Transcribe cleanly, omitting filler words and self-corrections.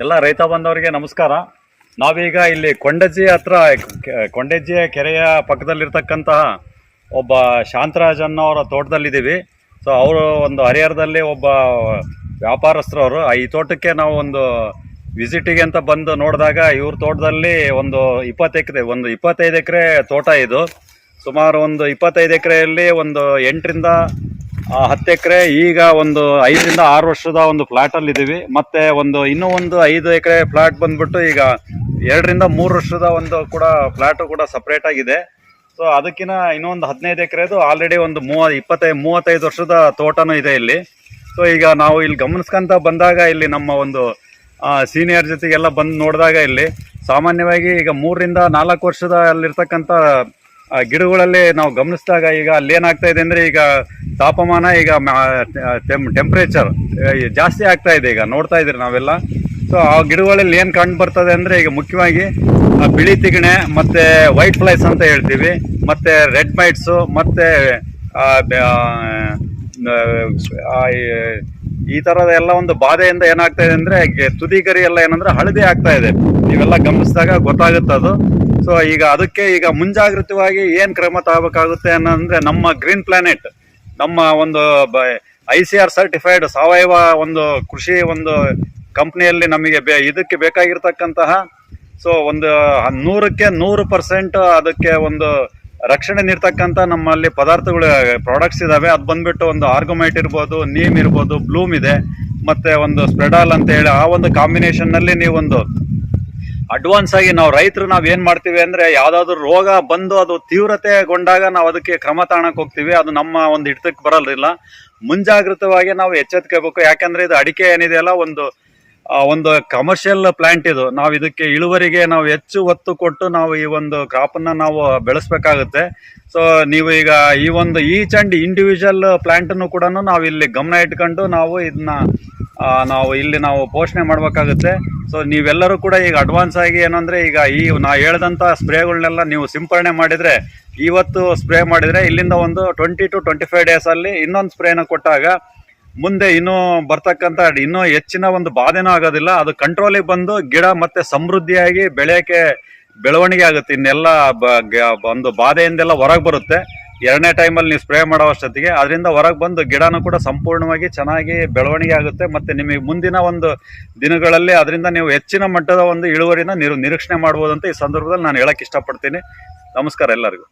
ಎಲ್ಲ ರೈತ ಬಂದವರಿಗೆ ನಮಸ್ಕಾರ. ನಾವೀಗ ಇಲ್ಲಿ ಕೊಂಡಜ್ಜಿ ಹತ್ರ ಕೊಂಡಜ್ಜಿಯ ಕೆರೆಯ ಪಕ್ಕದಲ್ಲಿರ್ತಕ್ಕಂತಹ ಒಬ್ಬ ಶಾಂತರಾಜ್ ಅನ್ನೋರ ತೋಟದಲ್ಲಿದ್ದೀವಿ. ಸೊ ಅವರು ಒಂದು ಹರಿಹರದಲ್ಲಿ ಒಬ್ಬ ವ್ಯಾಪಾರಸ್ಥರವರು. ಈ ತೋಟಕ್ಕೆ ನಾವು ಒಂದು ವಿಸಿಟಿಗೆ ಅಂತ ಬಂದು ನೋಡಿದಾಗ ಇವ್ರ ತೋಟದಲ್ಲಿ ಒಂದು 25 ಎಕರೆ ತೋಟ ಇದು. ಸುಮಾರು ಒಂದು 25 ಎಕರೆಯಲ್ಲಿ ಒಂದು 8 ರಿಂದ 10 ಎಕರೆ ಈಗ ಒಂದು 5 ರಿಂದ 6 ವರ್ಷದ ಒಂದು ಫ್ಲಾಟಲ್ಲಿ ಇದ್ದೀವಿ. ಮತ್ತೆ ಇನ್ನೂ ಒಂದು 5 ಎಕರೆ ಫ್ಲಾಟ್ ಬಂದ್ಬಿಟ್ಟು ಈಗ 2 ರಿಂದ 3 ವರ್ಷದ ಒಂದು ಕೂಡ ಫ್ಲಾಟು ಕೂಡ ಸಪ್ರೇಟ್ ಆಗಿದೆ. ಸೊ ಅದಕ್ಕಿಂತ ಇನ್ನೊಂದು 15 ಎಕರೆದು ಆಲ್ರೆಡಿ ಒಂದು 35 ವರ್ಷದ ತೋಟನೂ ಇದೆ ಇಲ್ಲಿ. ಸೊ ಈಗ ನಾವು ಇಲ್ಲಿ ಗಮನಿಸ್ಕೊಂತ ಬಂದಾಗ ಇಲ್ಲಿ ನಮ್ಮ ಒಂದು ಸೀನಿಯರ್ ಜೊತೆಗೆಲ್ಲ ಬಂದು ನೋಡಿದಾಗ ಇಲ್ಲಿ ಸಾಮಾನ್ಯವಾಗಿ ಈಗ 3 ರಿಂದ 4 ವರ್ಷದ ಅಲ್ಲಿರ್ತಕ್ಕಂಥ ಗಿಡಗಳಲ್ಲಿ ನಾವು ಗಮನಿಸಿದಾಗ ಈಗ ಅಲ್ಲಿ ಏನಾಗ್ತಾ ಇದೆ ಅಂದರೆ ಈಗ ತಾಪಮಾನ ಈಗ ಟೆಂಪ್ರೇಚರ್ ಜಾಸ್ತಿ ಆಗ್ತಾ ಇದೆ. ಈಗ ನೋಡ್ತಾ ಇದ್ದೀರಿ ನಾವೆಲ್ಲ. ಸೊ ಆ ಗಿಡಗಳಲ್ಲಿ ಏನು ಕಂಡು ಬರ್ತದೆ ಅಂದರೆ ಈಗ ಮುಖ್ಯವಾಗಿ ಬಿಳಿ ತಿಗಣೆ ಮತ್ತು ವೈಟ್ ಫ್ಲೈಸ್ ಅಂತ ಹೇಳ್ತೀವಿ, ಮತ್ತು ರೆಡ್ ಮೈಟ್ಸು, ಮತ್ತು ಈ ಥರದ ಎಲ್ಲ ಒಂದು ಬಾಧೆಯಿಂದ ಏನಾಗ್ತಾ ಇದೆ ಅಂದರೆ ತುದಿಗರಿ ಎಲ್ಲ ಏನಂದ್ರೆ ಹಳದಿ ಆಗ್ತಾ ಇದೆ. ನೀವೆಲ್ಲ ಗಮನಿಸಿದಾಗ ಗೊತ್ತಾಗುತ್ತೆ ಅದು. ಸೊ ಈಗ ಅದಕ್ಕೆ ಈಗ ಮುಂಜಾಗ್ರತವಾಗಿ ಏನು ಕ್ರಮ ತಗೋಬೇಕಾಗುತ್ತೆ ಅನ್ನೋದ್ರೆ ನಮ್ಮ ಗ್ರೀನ್ ಪ್ಲಾನೆಟ್, ನಮ್ಮ ಒಂದು ICR ಸರ್ಟಿಫೈಡ್ ಸಾವಯವ ಒಂದು ಕೃಷಿ ಒಂದು ಕಂಪ್ನಿಯಲ್ಲಿ ನಮಗೆ ಇದಕ್ಕೆ ಬೇಕಾಗಿರ್ತಕ್ಕಂತಹ ಸೊ ಒಂದು 100ಕ್ಕೆ 100% ಅದಕ್ಕೆ ಒಂದು ರಕ್ಷಣೆ ನೀಡ್ತಕ್ಕಂಥ ನಮ್ಮಲ್ಲಿ ಪದಾರ್ಥಗಳು ಪ್ರಾಡಕ್ಟ್ಸ್ ಇದಾವೆ. ಅದು ಬಂದ್ಬಿಟ್ಟು ಒಂದು ಆರ್ಗೊಮೈಟ್ ಇರ್ಬೋದು, ನೀಮ್ ಇರ್ಬೋದು, ಬ್ಲೂಮ್ ಇದೆ, ಮತ್ತೆ ಒಂದು ಸ್ಪ್ರೆಡಾಲ್ ಅಂತ ಹೇಳಿ ಆ ಒಂದು ಕಾಂಬಿನೇಷನ್ನಲ್ಲಿ ನೀವೊಂದು ಅಡ್ವಾನ್ಸ್ ಆಗಿ ನಾವು ರೈತರು ಏನು ಮಾಡ್ತೀವಿ ಅಂದರೆ ಯಾವುದಾದ್ರೂ ರೋಗ ಬಂದು ಅದು ತೀವ್ರತೆಗೊಂಡಾಗ ನಾವು ಅದಕ್ಕೆ ಕ್ರಮ ತಗೊಳಕ್ಕೆ ಹೋಗ್ತೀವಿ. ಅದು ನಮ್ಮ ಒಂದು ಹಿಡಿತಕ್ಕೆ ಬರಲ್ಲ. ಮುಂಜಾಗ್ರತವಾಗಿ ನಾವು ಎಚ್ಚೆತ್ಕೋಬೇಕು. ಯಾಕಂದರೆ ಇದು ಅಡಿಕೆ ಏನಿದೆಯಲ್ಲ ಒಂದು ಕಮರ್ಷಿಯಲ್ ಪ್ಲಾಂಟ್ ಇದು. ನಾವು ಇದಕ್ಕೆ ಇಳುವರಿಗೆ ನಾವು ಹೆಚ್ಚು ಒತ್ತು ಕೊಟ್ಟು ನಾವು ಈ ಒಂದು ಕ್ರಾಪನ್ನು ನಾವು ಬೆಳೆಸಬೇಕಾಗುತ್ತೆ. ಸೊ ನೀವು ಈಗ ಈ ಒಂದು ಈಚ್ ಆ್ಯಂಡ್ ಇಂಡಿವಿಜುವಲ್ ಪ್ಲಾಂಟನ್ನು ಕೂಡ ನಾವು ಇಲ್ಲಿ ಗಮನ ಇಟ್ಕೊಂಡು ನಾವು ಇದನ್ನ ನಾವು ಪೋಷಣೆ ಮಾಡಬೇಕಾಗುತ್ತೆ. ಸೊ ನೀವೆಲ್ಲರೂ ಕೂಡ ಈಗ ಅಡ್ವಾನ್ಸ್ ಆಗಿ ಏನಂದರೆ ಈಗ ನಾವು ಹೇಳ್ದಂಥ ಸ್ಪ್ರೇಗಳನ್ನೆಲ್ಲ ನೀವು ಸಿಂಪರಣೆ ಮಾಡಿದರೆ, ಇವತ್ತು ಸ್ಪ್ರೇ ಮಾಡಿದರೆ ಇಲ್ಲಿಂದ ಒಂದು 20 to 25 ಡೇಸಲ್ಲಿ ಇನ್ನೊಂದು ಸ್ಪ್ರೇನ ಕೊಟ್ಟಾಗ ಮುಂದೆ ಇನ್ನೂ ಬರ್ತಕ್ಕಂಥ ಇನ್ನೂ ಹೆಚ್ಚಿನ ಒಂದು ಬಾಧೆನೂ ಆಗೋದಿಲ್ಲ. ಅದು ಕಂಟ್ರೋಲಿಗೆ ಬಂದು ಗಿಡ ಮತ್ತೆ ಸಮೃದ್ಧಿಯಾಗಿ ಬೆಳವಣಿಗೆ ಆಗುತ್ತೆ. ಇನ್ನೆಲ್ಲ ಒಂದು ಬಾಧೆಯಿಂದೆಲ್ಲ ಹೊರಗೆ ಬರುತ್ತೆ. 2ನೇ ಟೈಮಲ್ಲಿ ನೀವು ಸ್ಪ್ರೇ ಮಾಡೋ ಅಷ್ಟೊತ್ತಿಗೆ ಅದರಿಂದ ಹೊರಗೆ ಬಂದು ಗಿಡನೂ ಕೂಡ ಸಂಪೂರ್ಣವಾಗಿ ಚೆನ್ನಾಗಿ ಬೆಳವಣಿಗೆ ಆಗುತ್ತೆ. ಮತ್ತು ನಿಮಗೆ ಮುಂದಿನ ಒಂದು ದಿನಗಳಲ್ಲಿ ಅದರಿಂದ ನೀವು ಹೆಚ್ಚಿನ ಮಟ್ಟದ ಒಂದು ಇಳುವರಿನ ನಿರೀಕ್ಷಣೆ ಮಾಡ್ಬೋದು ಅಂತ ಈ ಸಂದರ್ಭದಲ್ಲಿ ನಾನು ಹೇಳಕ್ಕೆ ಇಷ್ಟಪಡ್ತೀನಿ. ನಮಸ್ಕಾರ ಎಲ್ಲರಿಗೂ.